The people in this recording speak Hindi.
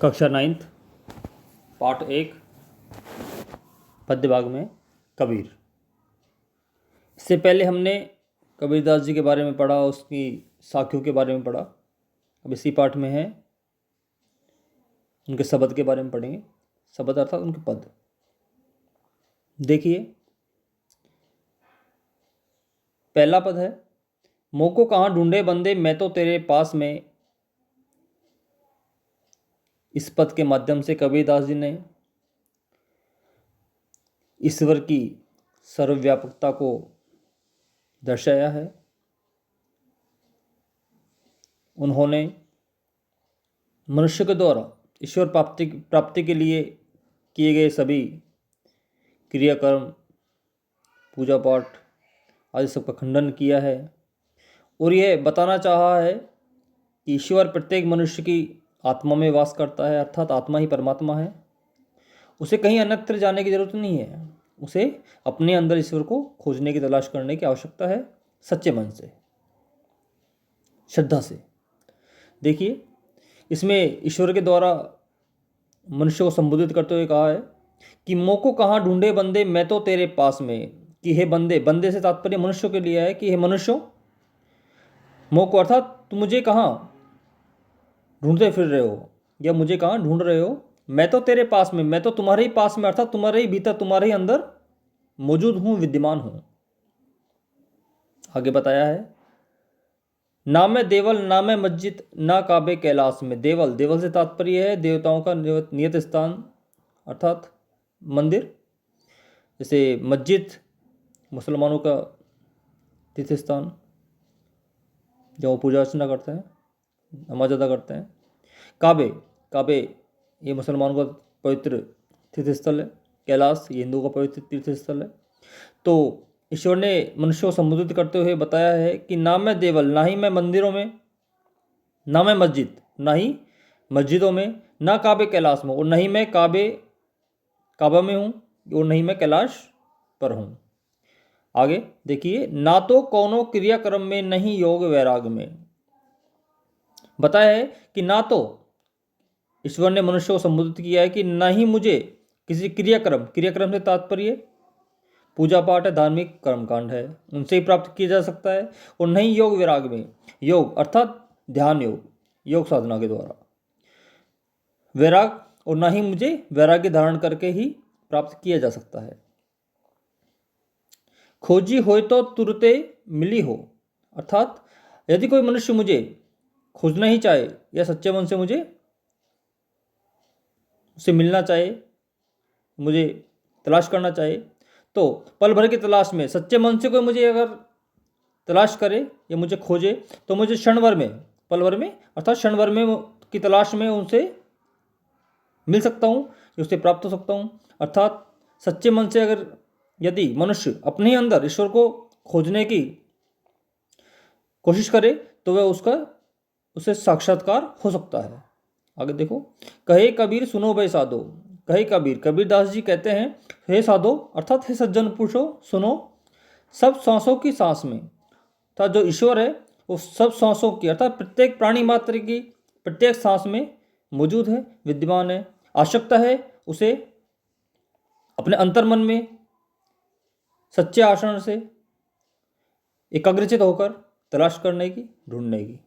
कक्षा 9th पार्ट 1 पद्य भाग में कबीर। इससे पहले हमने कबीरदास जी के बारे में पढ़ा, उसकी साखियों के बारे में पढ़ा। अब इसी पाठ में है उनके शब्द के बारे में पढ़ेंगे। शब्द अर्थात उनके पद। देखिए, पहला पद है, मोह को कहाँ ढूंढे बंदे मैं तो तेरे पास में। इस पद के माध्यम से कबीरदास जी ने ईश्वर की सर्वव्यापकता को दर्शाया है। उन्होंने मनुष्य के द्वारा ईश्वर प्राप्ति के लिए किए गए सभी क्रियाकर्म, पूजा पाठ आदि सबका खंडन किया है और यह बताना चाहा है कि ईश्वर प्रत्येक मनुष्य की आत्मा में वास करता है, अर्थात आत्मा ही परमात्मा है। उसे कहीं अन्यत्र जाने की जरूरत नहीं है। उसे अपने अंदर ईश्वर को खोजने की तलाश करने की आवश्यकता है, सच्चे मन से, श्रद्धा से। देखिए, इसमें ईश्वर के द्वारा मनुष्य को संबोधित करते हुए कहा है कि मोह को कहाँ ढूंढे बंदे मैं तो तेरे पास में। कि हे बंदे, बंदे से तात्पर्य मनुष्यों के लिए है कि हे मनुष्यों, मोह को अर्थात तुम मुझे कहाँ ढूंढते फिर रहे हो या मुझे कहाँ ढूंढ रहे हो। मैं तो तेरे पास में, मैं तो तुम्हारे ही पास में, अर्थात तुम्हारे ही भीतर, तुम्हारे ही अंदर मौजूद हूं, विद्यमान हूं। आगे बताया है, ना मैं देवल ना मैं मस्जिद ना काबे कैलाश में। देवल, देवल से तात्पर्य है देवताओं का नियत स्थान अर्थात मंदिर। जैसे मस्जिद मुसलमानों का तीर्थ स्थान, जहाँ वो पूजा अर्चना करते हैं, नमाज अदा करते हैं। काबे, काबे ये मुसलमानों का पवित्र तीर्थ स्थल है। कैलाश ये हिंदुओं का पवित्र तीर्थ स्थल है। तो ईश्वर ने मनुष्य को संबोधित करते हुए बताया है कि ना मैं देवल, ना ही मैं मंदिरों में, ना मैं मस्जिद, ना ही मस्जिदों में, ना काबे कैलाश में, और नहीं मैं काबा में हूँ, और नहीं मैं कैलाश पर हूँ। आगे देखिए, ना तो कौनो क्रियाक्रम में, नहीं योग वैराग में। बताया है कि ना तो ईश्वर ने मनुष्य को संबोधित किया है कि ना ही मुझे किसी क्रियाक्रम, क्रियाक्रम से तात्पर्य पूजा पाठ है, धार्मिक कर्मकांड है, उनसे ही प्राप्त किया जा सकता है, और नहीं योग वैराग में। योग अर्थात ध्यान योग, योग साधना के द्वारा वैराग, और ना ही मुझे वैराग्य धारण करके ही प्राप्त किया जा सकता है। खोजी हो तो तुरते मिली हो, अर्थात यदि कोई मनुष्य मुझे खोजना ही चाहे या सच्चे मन से मुझे उससे मिलना चाहे, मुझे तलाश करना चाहे, तो पल भर की तलाश में सच्चे मन से कोई मुझे अगर तलाश करे या मुझे खोजे, तो मुझे क्षण भर में, पल भर में अर्थात क्षण भर में की तलाश में उनसे मिल सकता हूँ, उससे प्राप्त हो सकता हूँ। अर्थात सच्चे मन से अगर यदि मनुष्य अपने ही अंदर ईश्वर को खोजने की कोशिश करे तो वह उसे साक्षात्कार हो सकता है। आगे देखो, कहे कबीर सुनो भाई साधो। कहे कबीर, कबीरदास जी कहते हैं, हे साधो अर्थात हे सज्जन पुरुषों, सुनो, सब सांसों की सांस में, अर्थात जो ईश्वर है वो सब सांसों की अर्थात प्रत्येक प्राणी मात्र की प्रत्येक सांस में मौजूद है, विद्यमान है। आवश्यकता है उसे अपने अंतर्मन में सच्चे आचरण से एकाग्रचित होकर तलाश करने की, ढूंढने की।